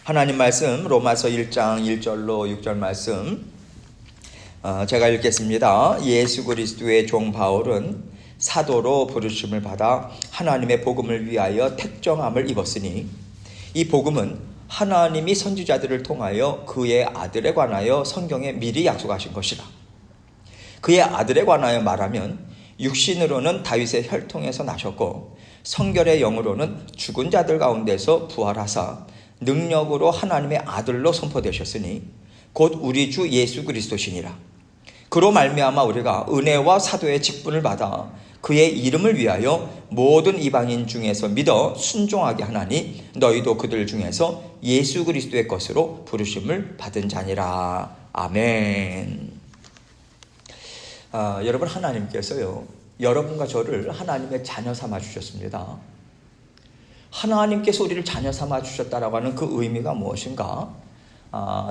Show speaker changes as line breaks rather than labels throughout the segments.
하나님 말씀 로마서 1장 1절로 6절 말씀 제가 읽겠습니다. 예수 그리스도의 종 바울은 사도로 부르심을 받아 하나님의 복음을 위하여 택정함을 입었으니 이 복음은 하나님이 선지자들을 통하여 그의 아들에 관하여 성경에 미리 약속하신 것이라. 그의 아들에 관하여 말하면 육신으로는 다윗의 혈통에서 나셨고 성결의 영으로는 죽은 자들 가운데서 부활하사 능력으로 하나님의 아들로 선포되셨으니 곧 우리 주 예수 그리스도시니라. 그로 말미암아 우리가 은혜와 사도의 직분을 받아 그의 이름을 위하여 모든 이방인 중에서 믿어 순종하게 하나니 너희도 그들 중에서 예수 그리스도의 것으로 부르심을 받은 자니라. 아멘. 여러분, 하나님께서요, 여러분과 저를 하나님의 자녀 삼아 주셨습니다. 하나님께서 우리를 자녀 삼아 주셨다라고 하는 그 의미가 무엇인가?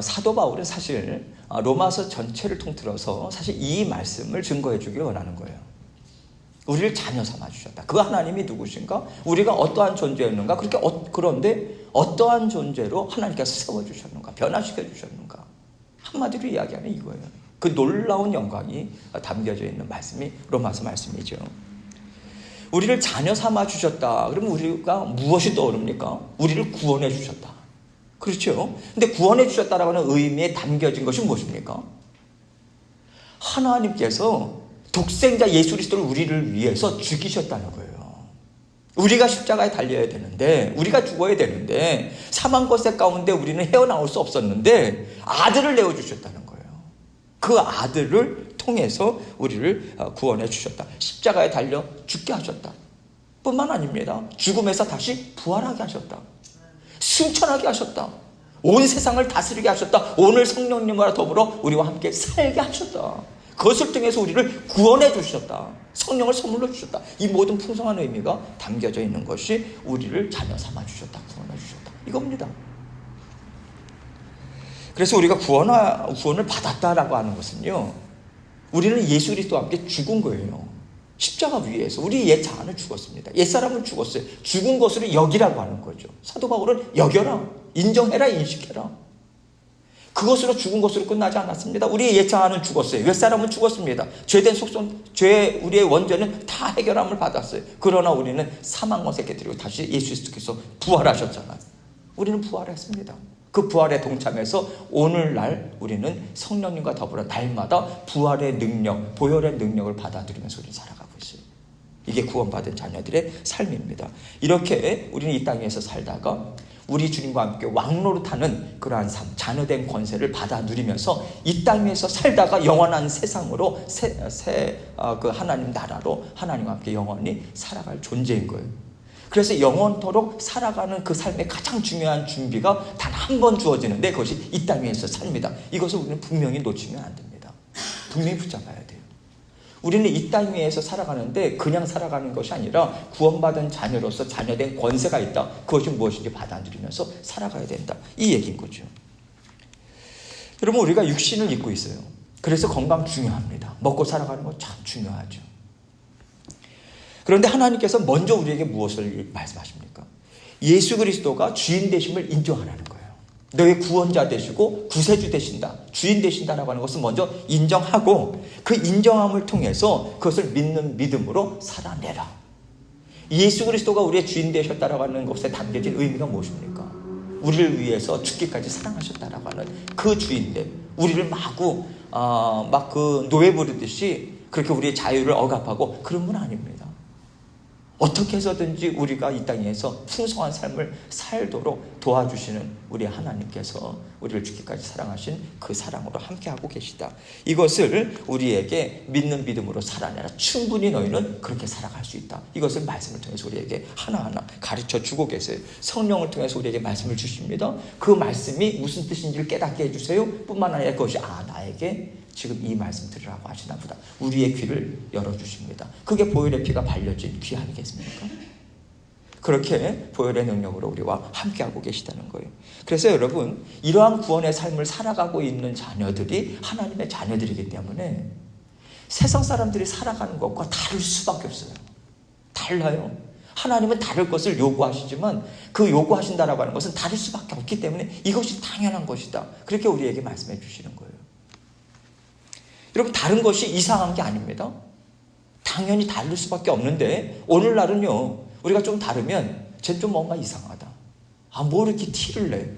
사도 바울은 사실 로마서 전체를 통틀어서 사실 이 말씀을 증거해 주길 원하는 거예요. 우리를 자녀 삼아 주셨다. 그 하나님이 누구신가? 우리가 어떠한 존재였는가? 그런데 어떠한 존재로 하나님께서 세워주셨는가? 변화시켜 주셨는가? 한마디로 이야기하면 이거예요. 그 놀라운 영광이 담겨져 있는 말씀이 로마서 말씀이죠. 우리를 자녀 삼아 주셨다. 그러면 우리가 무엇이 떠오릅니까? 우리를 구원해 주셨다. 그렇죠? 근데 구원해 주셨다라고 하는 의미에 담겨진 것이 무엇입니까? 하나님께서 독생자 예수 그리스도를 우리를 위해서 죽이셨다는 거예요. 우리가 십자가에 달려야 되는데, 우리가 죽어야 되는데, 사망 권세 가운데 우리는 헤어나올 수 없었는데 아들을 내어주셨다는 거예요. 그 아들을 통해서 우리를 구원해 주셨다. 십자가에 달려 죽게 하셨다. 뿐만 아닙니다. 죽음에서 다시 부활하게 하셨다. 승천하게 하셨다. 온 세상을 다스리게 하셨다. 오늘 성령님과 더불어 우리와 함께 살게 하셨다. 그것을 통해서 우리를 구원해 주셨다. 성령을 선물로 주셨다. 이 모든 풍성한 의미가 담겨져 있는 것이 우리를 자녀 삼아 주셨다. 구원해 주셨다. 이겁니다. 그래서 우리가 구원을 받았다라고 하는 것은요, 우리는 예수 그리스도와 함께 죽은 거예요. 십자가 위에서 우리 옛 자아는 죽었습니다. 옛사람은 죽었어요. 죽은 것으로 여기라고 하는 거죠. 사도 바울은 여겨라, 인정해라, 인식해라. 그것으로 죽은 것으로 끝나지 않았습니다. 우리의 옛 자아는 죽었어요. 옛사람은 죽었습니다. 죄된 속성, 우리의 원죄는 다 해결함을 받았어요. 그러나 우리는 사망과 깨뜨리고 다시 예수 그리스도께서 부활하셨잖아요. 우리는 부활했습니다. 그 부활에 동참해서 오늘날 우리는 성령님과 더불어 날마다 부활의 능력, 보혈의 능력을 받아들이면서 우리는 살아가고 있어요. 이게 구원받은 자녀들의 삶입니다. 이렇게 우리는 이 땅에서 살다가 우리 주님과 함께 왕노릇하는 그러한 삶, 자녀된 권세를 받아 누리면서 이 땅에서 살다가 영원한 세상으로 그 하나님 나라로 하나님과 함께 영원히 살아갈 존재인 거예요. 그래서 영원토록 살아가는 그 삶의 가장 중요한 준비가 단 한 번 주어지는데 그것이 이 땅에서 삶이다. 이것을 우리는 분명히 놓치면 안 됩니다. 분명히 붙잡아야 돼요. 우리는 이 땅 위에서 살아가는데 그냥 살아가는 것이 아니라 구원받은 자녀로서 자녀된 권세가 있다. 그것이 무엇인지 받아들이면서 살아가야 된다. 이 얘기인 거죠. 여러분, 우리가 육신을 입고 있어요. 그래서 건강 중요합니다. 먹고 살아가는 거 참 중요하죠. 그런데 하나님께서 먼저 우리에게 무엇을 말씀하십니까? 예수 그리스도가 주인 되심을 인정하라는 거예요. 너의 구원자 되시고 구세주 되신다, 주인 되신다라고 하는 것을 먼저 인정하고 그 인정함을 통해서 그것을 믿는 믿음으로 살아내라. 예수 그리스도가 우리의 주인 되셨다라고 하는 것에 담겨진 의미가 무엇입니까? 우리를 위해서 죽기까지 사랑하셨다라고 하는 그 주인됨, 우리를 마구 막 그 노예 부르듯이 그렇게 우리의 자유를 억압하고 그런 분 아닙니다. 어떻게 해서든지 우리가 이 땅에서 풍성한 삶을 살도록 도와주시는 우리 하나님께서 우리를 죽기까지 사랑하신 그 사랑으로 함께하고 계시다. 이것을 우리에게 믿는 믿음으로 살아내라. 충분히 너희는 그렇게 살아갈 수 있다. 이것을 말씀을 통해서 우리에게 하나하나 가르쳐 주고 계세요. 성령을 통해서 우리에게 말씀을 주십니다. 그 말씀이 무슨 뜻인지를 깨닫게 해주세요. 뿐만 아니라 그것이 나에게 지금 이 말씀 들으라고 하시나 보다. 우리의 귀를 열어주십니다. 그게 보혈의 피가 발려진 귀 아니겠습니까? 그렇게 보혈의 능력으로 우리와 함께하고 계시다는 거예요. 그래서 여러분, 이러한 구원의 삶을 살아가고 있는 자녀들이 하나님의 자녀들이기 때문에 세상 사람들이 살아가는 것과 다를 수밖에 없어요. 달라요. 하나님은 다를 것을 요구하시지만 그 요구하신다라고 하는 것은 다를 수밖에 없기 때문에 이것이 당연한 것이다. 그렇게 우리에게 말씀해 주시는 거예요. 여러분, 다른 것이 이상한 게 아닙니다. 당연히 다를 수밖에 없는데 오늘날은요, 우리가 좀 다르면 쟤는 좀 뭔가 이상하다. 아, 뭐 이렇게 티를 내?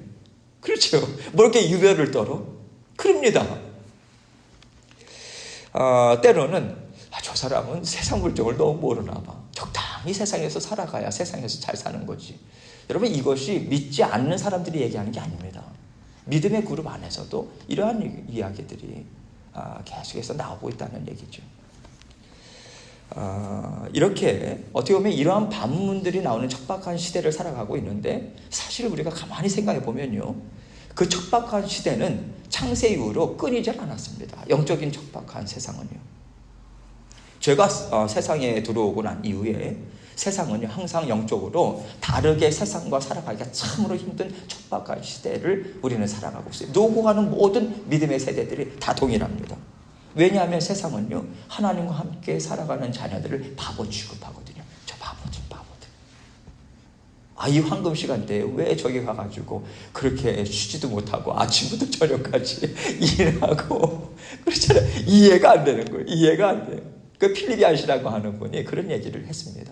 그렇죠. 뭐 이렇게 유별을 떨어? 그럽니다. 때로는 저 사람은 세상 물정을 너무 모르나 봐. 적당히 세상에서 살아가야 세상에서 잘 사는 거지. 여러분, 이것이 믿지 않는 사람들이 얘기하는 게 아닙니다. 믿음의 그룹 안에서도 이러한 이야기들이 계속해서 나오고 있다는 얘기죠. 이렇게 어떻게 보면 이러한 반문들이 나오는 척박한 시대를 살아가고 있는데, 사실 우리가 가만히 생각해 보면요, 그 척박한 시대는 창세 이후로 끊이질 않았습니다. 영적인 척박한 세상은요. 죄가 세상에 들어오고 난 이후에 세상은요, 항상 영적으로 다르게 세상과 살아가기가 참으로 힘든 척박한 시대를 우리는 살아가고 있어요. 노고하는 모든 믿음의 세대들이 다 동일합니다. 왜냐하면 세상은요, 하나님과 함께 살아가는 자녀들을 바보 취급하거든요. 저 바보들. 이 황금 시간대에 왜 저기 가가지고 그렇게 쉬지도 못하고 아침부터 저녁까지 일하고 그렇잖아요. 이해가 안 되는 거예요. 이해가 안 돼요. 그 필립 야시라고 하는 분이 그런 얘기를 했습니다.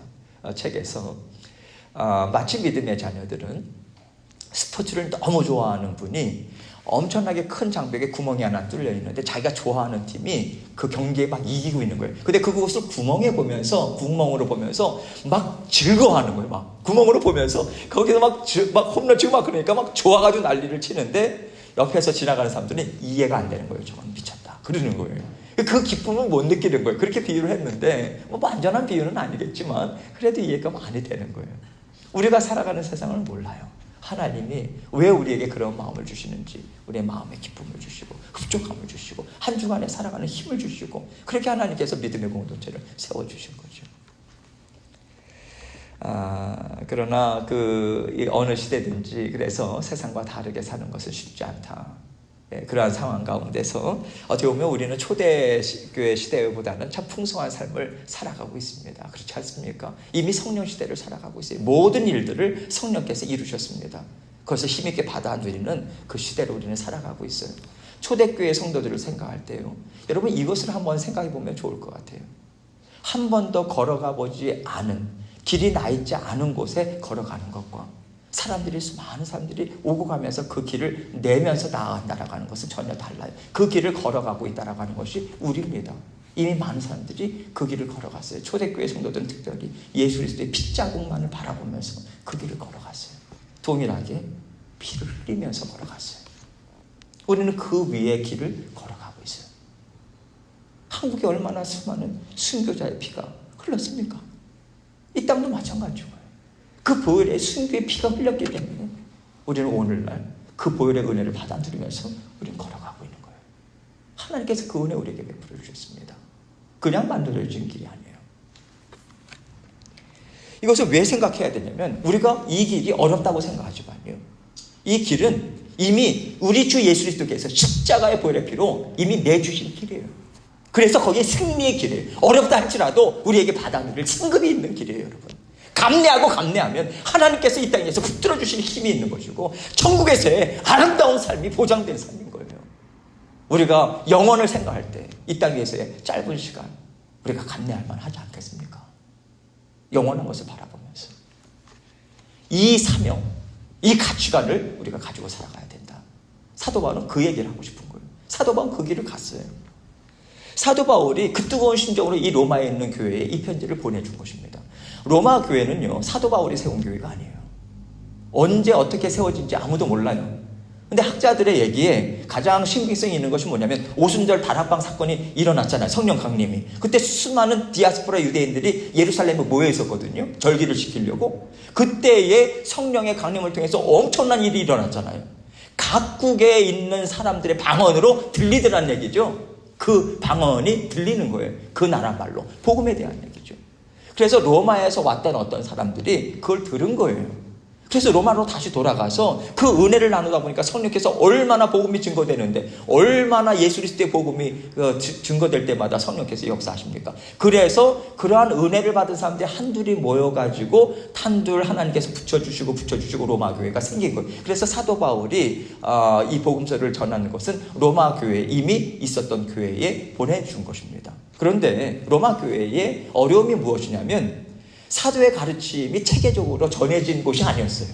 책에서 마치 믿음의 자녀들은 스포츠를 너무 좋아하는 분이 엄청나게 큰 장벽에 구멍이 하나 뚫려 있는데 자기가 좋아하는 팀이 그 경기에 막 이기고 있는 거예요. 근데 그것을 구멍으로 보면서 막 즐거워하는 거예요. 막 구멍으로 보면서 거기서 막 홈런 치고 막 그러니까 막 좋아가지고 난리를 치는데 옆에서 지나가는 사람들은 이해가 안 되는 거예요. 저건 미쳤다. 그러는 거예요. 그 기쁨을 못 느끼는 거예요. 그렇게 비유를 했는데 뭐 완전한 비유는 아니겠지만 그래도 이해가 많이 되는 거예요. 우리가 살아가는 세상을 몰라요. 하나님이 왜 우리에게 그런 마음을 주시는지, 우리의 마음에 기쁨을 주시고 흡족함을 주시고 한 주간에 살아가는 힘을 주시고, 그렇게 하나님께서 믿음의 공동체를 세워주신 거죠. 그러나 어느 시대든지 그래서 세상과 다르게 사는 것은 쉽지 않다. 그러한 상황 가운데서 어떻게 보면 우리는 초대교회 시대보다는 참 풍성한 삶을 살아가고 있습니다. 그렇지 않습니까? 이미 성령 시대를 살아가고 있어요. 모든 일들을 성령께서 이루셨습니다. 그것을 힘있게 받아 누리는 그 시대로 우리는 살아가고 있어요. 초대교회 성도들을 생각할 때요, 여러분 이것을 한번 생각해 보면 좋을 것 같아요. 한 번도 걸어가 보지 않은, 길이 나 있지 않은 곳에 걸어가는 것과 많은 사람들이 오고 가면서 그 길을 내면서 나아간다라는 것은 전혀 달라요. 그 길을 걸어가고 있다라고 하는 것이 우리입니다. 이미 많은 사람들이 그 길을 걸어갔어요. 초대교회 성도들은 특별히 예수 그리스도의 핏자국만을 바라보면서 그 길을 걸어갔어요. 동일하게 피를 흘리면서 걸어갔어요. 우리는 그 위의 길을 걸어가고 있어요. 한국에 얼마나 수많은 순교자의 피가 흘렀습니까? 이 땅도 마찬가지고 그 보혈의 순교의 피가 흘렸기 때문에 우리는 오늘날 그 보혈의 은혜를 받아들이면서 우리는 걸어가고 있는 거예요. 하나님께서 그 은혜 우리에게 베풀어 주셨습니다. 그냥 만들어진 길이 아니에요. 이것을 왜 생각해야 되냐면, 우리가 이 길이 어렵다고 생각하지만요, 이 길은 이미 우리 주 예수 그리스도께서 십자가의 보혈의 피로 이미 내주신 길이에요. 그래서 거기에 승리의 길이에요. 어렵다 할지라도 우리에게 받아들일 승급이 있는 길이에요, 여러분. 감내하면 하나님께서 이 땅에서 붙들어 주실 힘이 있는 것이고, 천국에서의 아름다운 삶이 보장된 삶인 거예요. 우리가 영원을 생각할 때 이 땅 위에서의 짧은 시간 우리가 감내할 만하지 않겠습니까? 영원한 것을 바라보면서 이 사명, 이 가치관을 우리가 가지고 살아가야 된다. 사도 바울은 그 얘기를 하고 싶은 거예요. 사도 바울은 그 길을 갔어요. 사도 바울이 그 뜨거운 심정으로 이 로마에 있는 교회에 이 편지를 보내준 것입니다. 로마 교회는요, 사도 바울이 세운 교회가 아니에요. 언제 어떻게 세워진지 아무도 몰라요. 근데 학자들의 얘기에 가장 신빙성이 있는 것이 뭐냐면, 오순절 다락방 사건이 일어났잖아요. 성령 강림이. 그때 수많은 디아스포라 유대인들이 예루살렘에 모여 있었거든요. 절기를 지키려고. 그때의 성령의 강림을 통해서 엄청난 일이 일어났잖아요. 각국에 있는 사람들의 방언으로 들리더란 얘기죠. 그 방언이 들리는 거예요. 그 나라 말로. 복음에 대한 얘기죠. 그래서 로마에서 왔던 어떤 사람들이 그걸 들은 거예요. 그래서 로마로 다시 돌아가서 그 은혜를 나누다 보니까 성령께서 얼마나 복음이 증거되는데, 얼마나 예수 그리스도의 복음이 증거될 때마다 성령께서 역사하십니까? 그래서 그러한 은혜를 받은 사람들이 한둘이 모여가지고 한둘 하나님께서 붙여주시고 로마 교회가 생긴 거예요. 그래서 사도 바울이 이 복음서를 전하는 것은 로마 교회에 이미 있었던 교회에 보내준 것입니다. 그런데 로마 교회의 어려움이 무엇이냐면 사도의 가르침이 체계적으로 전해진 곳이 아니었어요.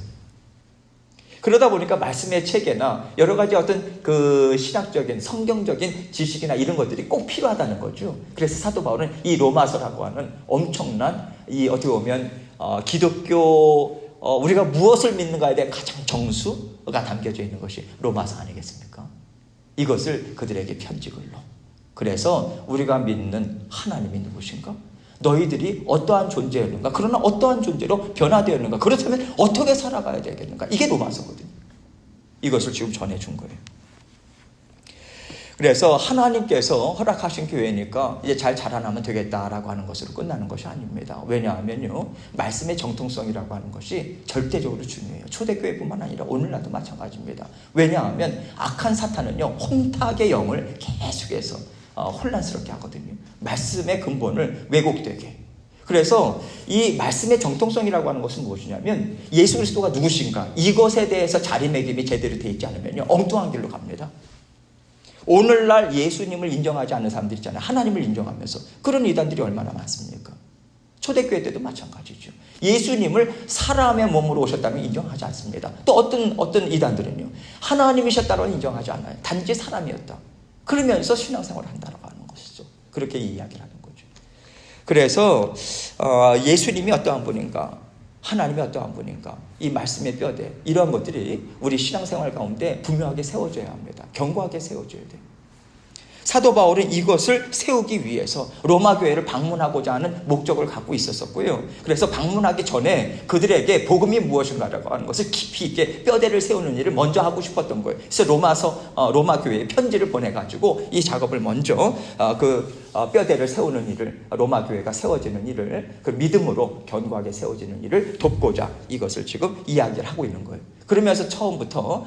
그러다 보니까 말씀의 체계나 여러 가지 어떤 그 신학적인 성경적인 지식이나 이런 것들이 꼭 필요하다는 거죠. 그래서 사도 바울은 이 로마서라고 하는 엄청난 이 어떻게 보면 기독교 우리가 무엇을 믿는가에 대한 가장 정수가 담겨져 있는 것이 로마서 아니겠습니까? 이것을 그들에게 편지글로. 그래서 우리가 믿는 하나님이 누구신가? 너희들이 어떠한 존재였는가? 그러나 어떠한 존재로 변화되었는가? 그렇다면 어떻게 살아가야 되겠는가? 이게 로마서거든요. 이것을 지금 전해준 거예요. 그래서 하나님께서 허락하신 교회니까 이제 잘 자라나면 되겠다라고 하는 것으로 끝나는 것이 아닙니다. 왜냐하면요, 말씀의 정통성이라고 하는 것이 절대적으로 중요해요. 초대교회뿐만 아니라 오늘날도 마찬가지입니다. 왜냐하면 악한 사탄은요, 혼탁의 영을 계속해서 혼란스럽게 하거든요. 말씀의 근본을 왜곡되게. 그래서 이 말씀의 정통성이라고 하는 것은 무엇이냐면 예수 그리스도가 누구신가, 이것에 대해서 자리매김이 제대로 되어 있지 않으면요, 엉뚱한 길로 갑니다. 오늘날 예수님을 인정하지 않는 사람들 있잖아요. 하나님을 인정하면서. 그런 이단들이 얼마나 많습니까? 초대교회 때도 마찬가지죠. 예수님을 사람의 몸으로 오셨다면 인정하지 않습니다. 또 어떤 이단들은요, 하나님이셨다고는 인정하지 않아요. 단지 사람이었다. 그러면서 신앙생활을 한다고 하는 것이죠. 그렇게 이야기를 하는 거죠. 그래서 예수님이 어떠한 분인가, 하나님이 어떠한 분인가, 이 말씀의 뼈대, 이러한 것들이 우리 신앙생활 가운데 분명하게 세워져야 합니다. 견고하게 세워져야 돼요. 사도 바울은 이것을 세우기 위해서 로마 교회를 방문하고자 하는 목적을 갖고 있었었고요. 그래서 방문하기 전에 그들에게 복음이 무엇인가라고 하는 것을 깊이 있게 뼈대를 세우는 일을 먼저 하고 싶었던 거예요. 그래서 로마 교회에 편지를 보내가지고 이 작업을 먼저 뼈대를 세우는 일을, 로마 교회가 세워지는 일을, 그 믿음으로 견고하게 세워지는 일을 돕고자 이것을 지금 이야기를 하고 있는 거예요. 그러면서 처음부터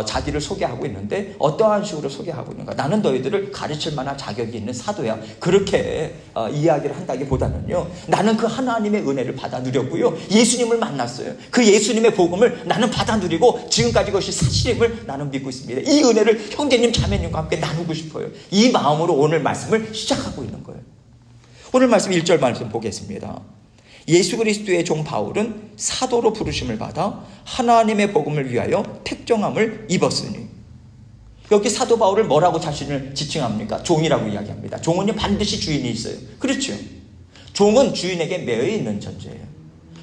자기를 소개하고 있는데 어떠한 식으로 소개하고 있는가? 나는 너희들을 가르칠 만한 자격이 있는 사도야. 그렇게 이야기를 한다기보다는요, 나는 그 하나님의 은혜를 받아 누렸고요, 예수님을 만났어요. 그 예수님의 복음을 나는 받아 누리고 지금까지 그것이 사실임을 나는 믿고 있습니다. 이 은혜를 형제님 자매님과 함께 나누고 싶어요. 이 마음으로 오늘 말씀을 시작하고 있는 거예요. 오늘 말씀 1절 말씀 보겠습니다. 예수 그리스도의 종 바울은 사도로 부르심을 받아 하나님의 복음을 위하여 택정함을 입었으니. 여기 사도 바울을 뭐라고 자신을 지칭합니까? 종이라고 이야기합니다. 종은요, 반드시 주인이 있어요. 그렇죠? 종은 주인에게 매여 있는 존재예요.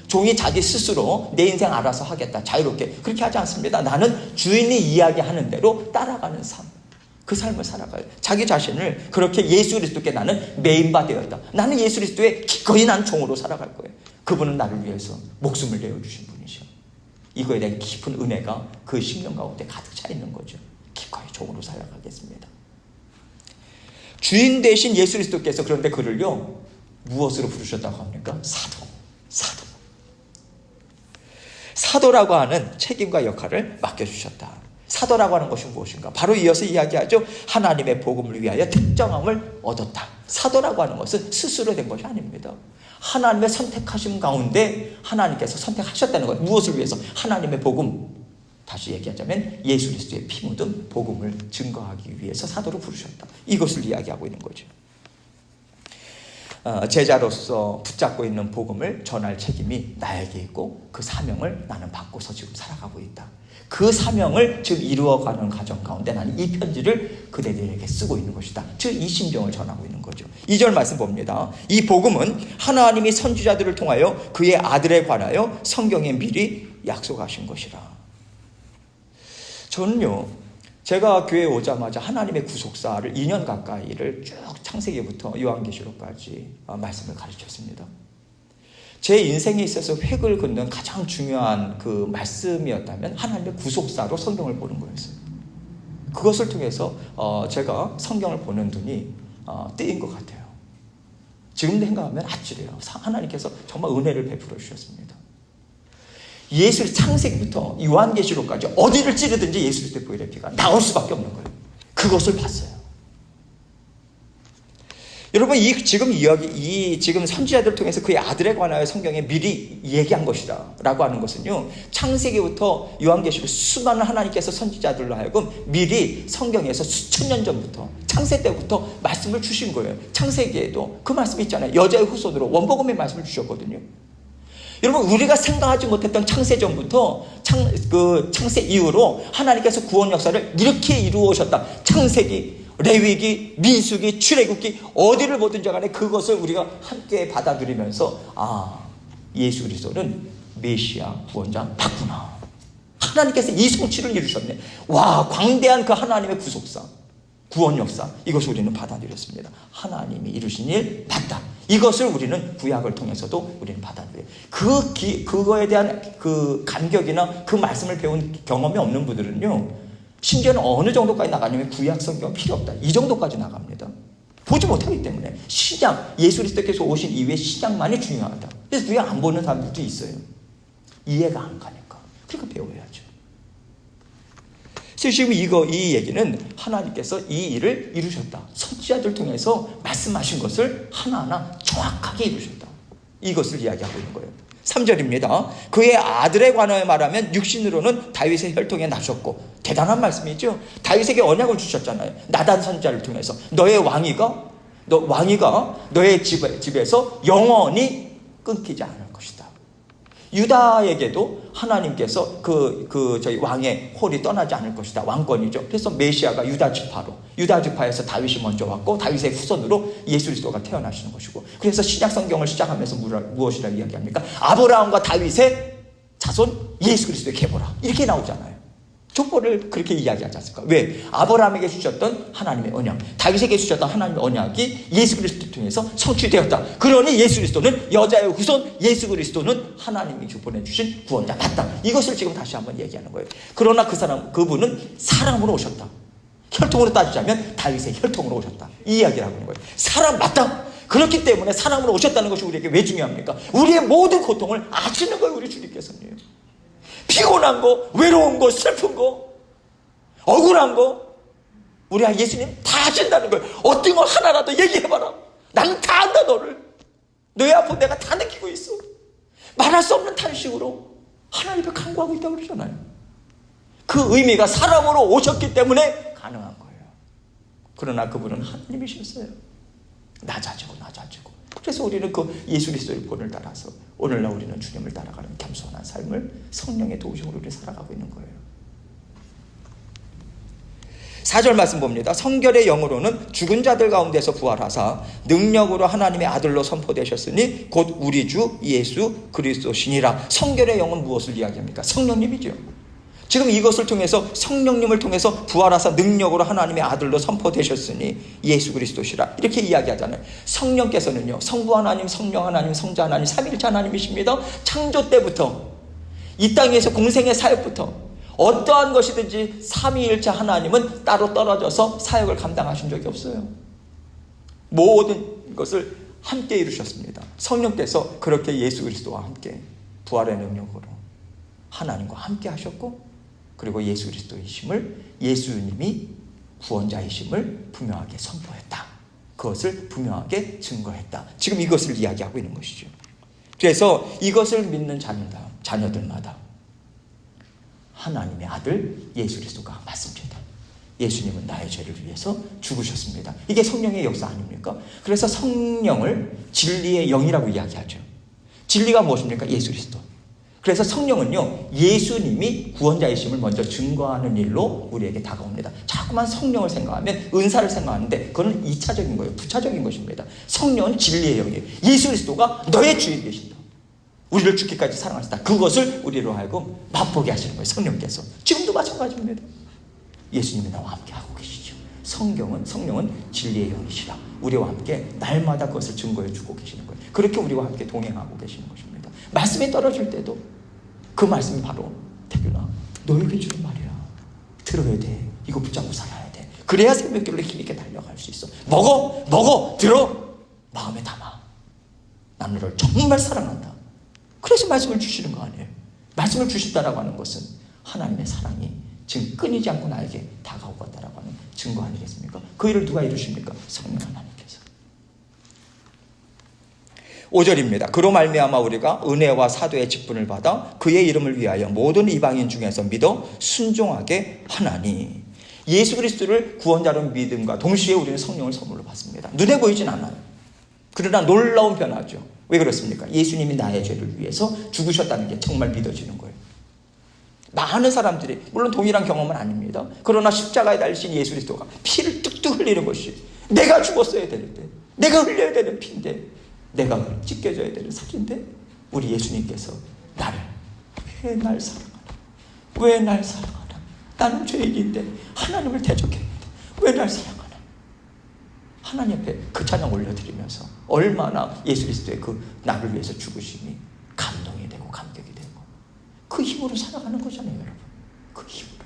종이 자기 스스로 내 인생 알아서 하겠다, 자유롭게, 그렇게 하지 않습니다. 나는 주인이 이야기하는 대로 따라가는 삶, 그 삶을 살아가요. 자기 자신을 그렇게 예수 그리스도께 나는 매인바 되었다. 나는 예수 그리스도의 기꺼이 난 종으로 살아갈 거예요. 그분은 나를 위해서 목숨을 내어주신 분이죠. 이거에 대한 깊은 은혜가 그 심령 가운데 가득 차 있는 거죠. 기꺼이 종으로 살아가겠습니다. 주인 대신 예수 그리스도께서 그런데 그를요, 무엇으로 부르셨다고 합니까? 사도라고 하는 책임과 역할을 맡겨주셨다. 사도라고 하는 것이 무엇인가? 바로 이어서 이야기하죠. 하나님의 복음을 위하여 특정함을 얻었다. 사도라고 하는 것은 스스로 된 것이 아닙니다. 하나님의 선택하심 가운데 하나님께서 선택하셨다는 것. 무엇을 위해서? 하나님의 복음. 다시 얘기하자면 예수 그리스도의 피 묻은 복음을 증거하기 위해서 사도로 부르셨다. 이것을 이야기하고 있는 거죠. 제자로서 붙잡고 있는 복음을 전할 책임이 나에게 있고 그 사명을 나는 받고서 지금 살아가고 있다. 그 사명을 즉 이루어가는 과정 가운데 나는 이 편지를 그대들에게 쓰고 있는 것이다. 즉 이 심정을 전하고 있는 거죠. 2절 말씀 봅니다. 이 복음은 하나님이 선지자들을 통하여 그의 아들에 관하여 성경에 미리 약속하신 것이라. 저는요, 제가 교회에 오자마자 하나님의 구속사를 2년 가까이를 쭉 창세기부터 요한계시록까지 말씀을 가르쳤습니다. 제 인생에 있어서 획을 긋는 가장 중요한 그 말씀이었다면 하나님의 구속사로 성경을 보는 거였어요. 그것을 통해서 제가 성경을 보는 눈이 뜨인 것 같아요. 지금 생각하면 아찔해요. 하나님께서 정말 은혜를 베풀어 주셨습니다. 예수 창세기부터 요한계시록까지 어디를 찌르든지 예수 그리스도의 보혈의 피가 나올 수밖에 없는 거예요. 그것을 봤어요. 여러분, 지금 선지자들을 통해서 그의 아들에 관하여 성경에 미리 얘기한 것이라고 하는 것은요, 창세기부터 요한계시록 수많은 하나님께서 선지자들로 하여금 미리 성경에서 수천 년 전부터, 창세 때부터 말씀을 주신 거예요. 창세기에도 그 말씀이 있잖아요. 여자의 후손으로 원복음의 말씀을 주셨거든요. 여러분, 우리가 생각하지 못했던 창세 전부터 창세 이후로 하나님께서 구원 역사를 이렇게 이루어 오셨다. 창세기, 레위기, 민수기, 출애굽기 어디를 보든지 간에 그것을 우리가 함께 받아들이면서 예수 그리스도는 메시아 구원자 맞구나. 하나님께서 이 성취를 이루셨네. 와, 광대한 그 하나님의 구속사, 구원 역사, 이것을 우리는 받아들였습니다. 하나님이 이루신 일 맞다. 이것을 우리는 구약을 통해서도 우리는 받아들여요. 그거에 대한 그 감격이나 그 말씀을 배운 경험이 없는 분들은요, 심지어는 어느 정도까지 나가냐면 구약 성경은 필요 없다. 이 정도까지 나갑니다. 보지 못하기 때문에 신약, 예수 그리스도께서 오신 이후에 신약만이 중요하다. 그래서 구약 안 보는 사람들도 있어요. 이해가 안 가니까. 그러니까 배워야죠. 그래서 지금 이 얘기는 하나님께서 이 일을 이루셨다. 선지자들 통해서 말씀하신 것을 하나하나 정확하게 이루셨다. 이것을 이야기하고 있는 거예요. 3절입니다. 그의 아들에 관하여 말하면 육신으로는 다윗의 혈통에 나셨고, 대단한 말씀이죠. 다윗에게 언약을 주셨잖아요. 나단 선지자를 통해서 너의 왕위가 너의 집에서 영원히 끊기지 않을 것이다. 유다에게도 하나님께서 저희 왕의 홀이 떠나지 않을 것이다. 왕권이죠. 그래서 메시아가 유다 지파에서 다윗이 먼저 왔고, 다윗의 후손으로 예수 그리스도가 태어나시는 것이고, 그래서 신약 성경을 시작하면서 무엇이라고 이야기합니까? 아브라함과 다윗의 자손 예수 그리스도의 계보라, 이렇게 나오잖아요. 족보를 그렇게 이야기하지 않습니까? 왜? 아브라함에게 주셨던 하나님의 언약, 다윗에게 주셨던 하나님의 언약이 예수 그리스도를 통해서 성취되었다. 그러니 예수 그리스도는 여자의 후손, 예수 그리스도는 하나님이 보내주신 구원자 맞다. 이것을 지금 다시 한번 얘기하는 거예요. 그러나 그분은 사람으로 오셨다. 혈통으로 따지자면 다윗의 혈통으로 오셨다. 이 이야기를 하고 있는 거예요. 사람 맞다. 그렇기 때문에 사람으로 오셨다는 것이 우리에게 왜 중요합니까? 우리의 모든 고통을 아시는 거예요. 우리 주님께서는. 피곤한 거, 외로운 거, 슬픈 거, 억울한 거, 우리 예수님 다 아신다는 거예요. 어떤 걸 하나라도 얘기해봐라. 나는 다 안다. 너의 아픔 내가 다 느끼고 있어. 말할 수 없는 탄식으로 하나님 앞에 간구하고 있다고 그러잖아요. 그 의미가 사람으로 오셨기 때문에 가능한 거예요. 그러나 그분은 하나님이셨어요. 낮아지고. 그래서 우리는 그 예수 그리스도의 본을 따라서 오늘날 우리는 주님을 따라가는 겸손한 삶을 성령의 도우심으로 우리 살아가고 있는 거예요. 4절 말씀 봅니다. 성결의 영으로는 죽은 자들 가운데서 부활하사 능력으로 하나님의 아들로 선포되셨으니 곧 우리 주 예수 그리스도시니라. 성결의 영은 무엇을 이야기합니까? 성령님이죠. 지금 이것을 통해서 성령님을 통해서 부활하사 능력으로 하나님의 아들로 선포되셨으니 예수 그리스도시라, 이렇게 이야기하잖아요. 성령께서는요, 성부 하나님, 성령 하나님, 성자 하나님, 삼위일체 하나님이십니다. 창조 때부터 이 땅에서 공생의 사역부터 어떠한 것이든지 삼위일체 하나님은 따로 떨어져서 사역을 감당하신 적이 없어요. 모든 것을 함께 이루셨습니다. 성령께서 그렇게 예수 그리스도와 함께 부활의 능력으로 하나님과 함께 하셨고, 그리고 예수 그리스도이심을, 예수님이 구원자이심을 분명하게 선포했다. 그것을 분명하게 증거했다. 지금 이것을 이야기하고 있는 것이죠. 그래서 이것을 믿는 자녀들마다 하나님의 아들 예수 그리스도가 맞습니다. 예수님은 나의 죄를 위해서 죽으셨습니다. 이게 성령의 역사 아닙니까? 그래서 성령을 진리의 영이라고 이야기하죠. 진리가 무엇입니까? 예수 그리스도. 그래서 성령은요, 예수님이 구원자이심을 먼저 증거하는 일로 우리에게 다가옵니다. 자꾸만 성령을 생각하면 은사를 생각하는데 그건 2차적인 거예요. 부차적인 것입니다. 성령은 진리의 영이에요. 예수 그리스도가 너의 주에 계신다. 우리를 죽기까지 사랑하신다. 그것을 우리로 하여금 맛보게 하시는 거예요. 성령께서. 지금도 마찬가지입니다. 예수님이 나와 함께 하고 계시죠. 성령은 진리의 영이시라. 우리와 함께 날마다 그것을 증거해 주고 계시는 거예요. 그렇게 우리와 함께 동행하고 계시는 것입니다. 말씀이 떨어질 때도 그 말씀이 바로, 태균아, 너에게 주는 말이야. 들어야 돼. 이거 붙잡고 살아야 돼. 그래야 새벽길로 힘있게 달려갈 수 있어. 먹어, 들어. 마음에 담아. 나는 너를 정말 사랑한다. 그래서 말씀을 주시는 거 아니에요. 말씀을 주셨다라고 하는 것은 하나님의 사랑이 지금 끊이지 않고 나에게 다가오고 있다라고 하는 증거 아니겠습니까? 그 일을 누가 이루십니까? 성령 하나님께서. 5절입니다. 그로 말미암아 우리가 은혜와 사도의 직분을 받아 그의 이름을 위하여 모든 이방인 중에서 믿어 순종하게 하나니. 예수 그리스도를 구원자로 믿음과 동시에 우리는 성령을 선물로 받습니다. 눈에 보이진 않아요. 그러나 놀라운 변화죠. 왜 그렇습니까? 예수님이 나의 죄를 위해서 죽으셨다는 게 정말 믿어지는 거예요. 많은 사람들이, 물론 동일한 경험은 아닙니다. 그러나 십자가에 달리신 예수 그리스도가 피를 뚝뚝 흘리는 것이 내가 죽었어야 되는데, 내가 흘려야 되는 피인데, 내가 찢겨져야 되는 살인데, 우리 예수님께서 나를 왜 날 사랑하나? 왜 날 사랑하나? 나는 죄인인데 하나님을 대적했는데 왜 날 사랑하나? 하나님 앞에 그 찬양 올려드리면서 얼마나 예수 그리스도의 그 나를 위해서 죽으심이 감동이 되고 감격이 되고 그 힘으로 살아가는 거잖아요, 여러분. 그 힘으로.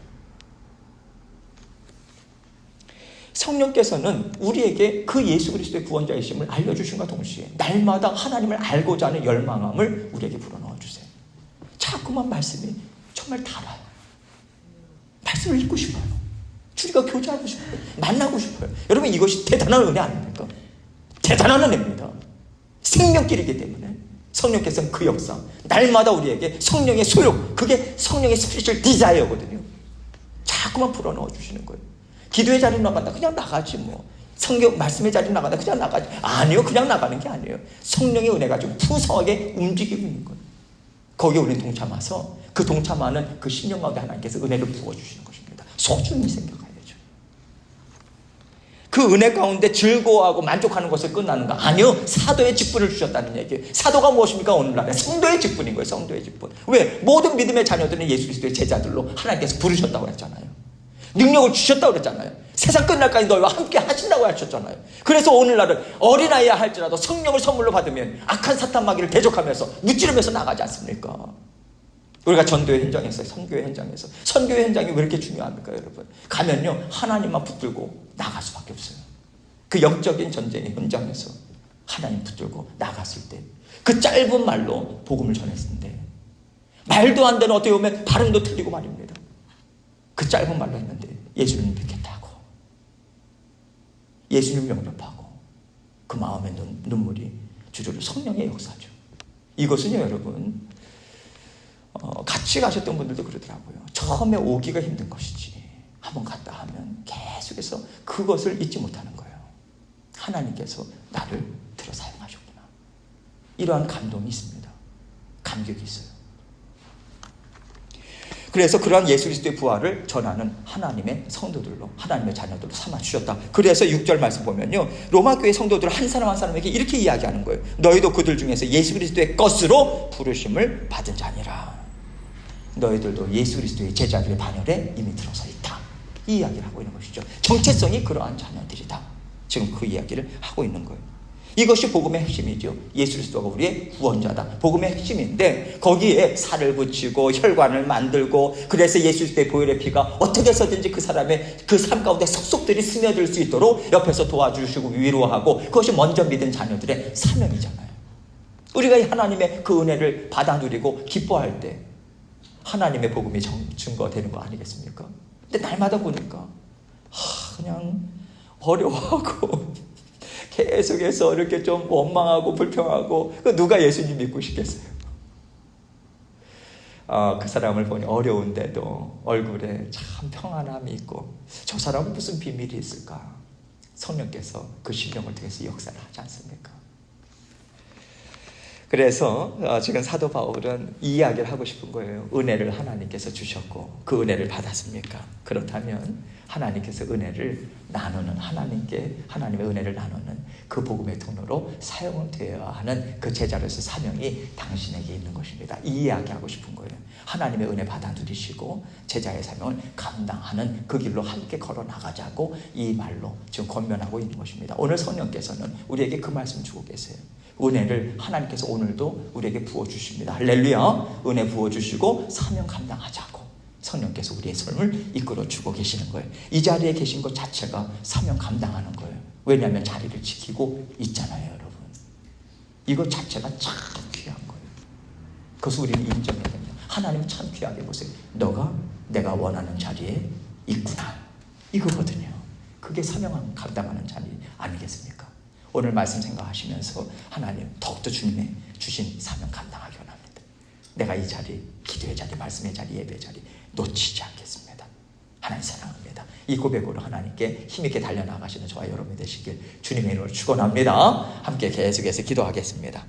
성령께서는 우리에게 그 예수 그리스도의 구원자이심을 알려주신과 동시에 날마다 하나님을 알고자 하는 열망함을 우리에게 불어넣어 주세요. 자꾸만 말씀이 정말 달아요. 말씀을 읽고 싶어요. 우리가 교제하고 싶어요. 만나고 싶어요. 여러분, 이것이 대단한 은혜 아닙니까? 대단한 은혜입니다. 생명길이기 때문에 성령께서는 그 역사, 날마다 우리에게 성령의 소욕, 그게 성령의 스피리추얼 디자이어거든요. 자꾸만 불어넣어 주시는 거예요. 기도의 자리 나간다, 그냥 나가지 뭐. 성경 말씀의 자리 나간다, 그냥 나가지. 아니요, 그냥 나가는 게 아니에요. 성령의 은혜가 좀 푸성하게 움직이고 있는 거예요. 거기에 우리는 동참해서 그 동참하는 그 신령 가운데 하나님께서 은혜를 부어주시는 것입니다. 소중히 생각해야죠. 그 은혜 가운데 즐거워하고 만족하는 것을 끝나는가? 아니요, 사도의 직분을 주셨다는 얘기예요. 사도가 무엇입니까? 오늘날에 성도의 직분인 거예요. 성도의 직분. 왜? 모든 믿음의 자녀들은 예수 그리스도의 제자들로 하나님께서 부르셨다고 했잖아요. 능력을 주셨다고 그랬잖아요. 세상 끝날까지 너희와 함께 하신다고 하셨잖아요. 그래서 오늘날은 어린아이야 할지라도 성령을 선물로 받으면 악한 사탄 마귀를 대적하면서 무찌르면서 나가지 않습니까? 우리가 전도의 현장에서, 선교의 현장에서. 선교의 현장이 왜 이렇게 중요합니까, 여러분? 가면요, 하나님만 붙들고 나갈 수밖에 없어요. 그 영적인 전쟁의 현장에서 하나님 붙들고 나갔을 때 그 짧은 말로 복음을 전했는데, 말도 안 되는, 어떻게 보면 발음도 틀리고 말입니다. 그 짧은 말로 했는데 예수님 믿겠다고, 예수님 영접하고 그 마음의 눈물이 주저로 성령의 역사죠. 이것은요, 여러분, 같이 가셨던 분들도 그러더라고요. 처음에 오기가 힘든 것이지 한번 갔다 하면 계속해서 그것을 잊지 못하는 거예요. 하나님께서 나를 들어 사용하셨구나. 이러한 감동이 있습니다. 감격이 있어요. 그래서 그러한 예수 그리스도의 부활을 전하는 하나님의 성도들로, 하나님의 자녀들로 삼아주셨다. 그래서 6절 말씀 보면요, 로마교회 성도들 한 사람 한 사람에게 이렇게 이야기하는 거예요. 너희도 그들 중에서 예수 그리스도의 것으로 부르심을 받은 자니라. 너희들도 예수 그리스도의 제자들의 반열에 이미 들어서 있다. 이 이야기를 하고 있는 것이죠. 정체성이 그러한 자녀들이다. 지금 그 이야기를 하고 있는 거예요. 이것이 복음의 핵심이죠. 예수 그리스도가 우리의 구원자다. 복음의 핵심인데 거기에 살을 붙이고 혈관을 만들고, 그래서 예수 그리스도의 보혈의 피가 어떻게 해서든지 그 사람의 그 삶 가운데 속속들이 스며들 수 있도록 옆에서 도와주시고 위로하고, 그것이 먼저 믿은 자녀들의 사명이잖아요. 우리가 하나님의 그 은혜를 받아 누리고 기뻐할 때 하나님의 복음이 증거되는 거 아니겠습니까? 근데 날마다 보니까 그냥 어려워하고 계속해서 이렇게 좀 원망하고 불평하고, 누가 예수님 믿고 싶겠어요? 그 사람을 보니 어려운데도 얼굴에 참 평안함이 있고, 저 사람은 무슨 비밀이 있을까? 성령께서 그 심령을 통해서 역사를 하지 않습니까? 그래서 지금 사도 바울은 이 이야기를 하고 싶은 거예요. 은혜를 하나님께서 주셨고 그 은혜를 받았습니까? 그렇다면 하나님께서 은혜를 나누는, 하나님의 은혜를 나누는 그 복음의 통로로 사용되어야 하는 그 제자로서 사명이 당신에게 있는 것입니다. 이 이야기하고 싶은 거예요. 하나님의 은혜 받아 누리시고 제자의 사명을 감당하는 그 길로 함께 걸어 나가자고 이 말로 지금 권면하고 있는 것입니다. 오늘 성령께서는 우리에게 그 말씀 주고 계세요. 은혜를 하나님께서 오늘도 우리에게 부어주십니다. 할렐루야. 은혜 부어주시고 사명 감당하자고 성령께서 우리의 삶을 이끌어주고 계시는 거예요. 이 자리에 계신 것 자체가 사명 감당하는 거예요. 왜냐하면 자리를 지키고 있잖아요, 여러분. 이것 자체가 참 귀한 거예요. 그것을 우리는 인정해야 됩니다. 하나님 참 귀하게 보세요. 너가 내가 원하는 자리에 있구나. 이거거든요. 그게 사명 감당하는 자리 아니겠습니까? 오늘 말씀 생각하시면서 하나님 더욱더 주님의 주신 사명 감당하기 원합니다. 내가 이 자리, 기도의 자리, 말씀의 자리, 예배의 자리 놓치지 않겠습니다. 하나님 사랑합니다. 이 고백으로 하나님께 힘있게 달려나가시는 저와 여러분이 되시길 주님의 이름으로 축원합니다. 함께 계속해서 기도하겠습니다.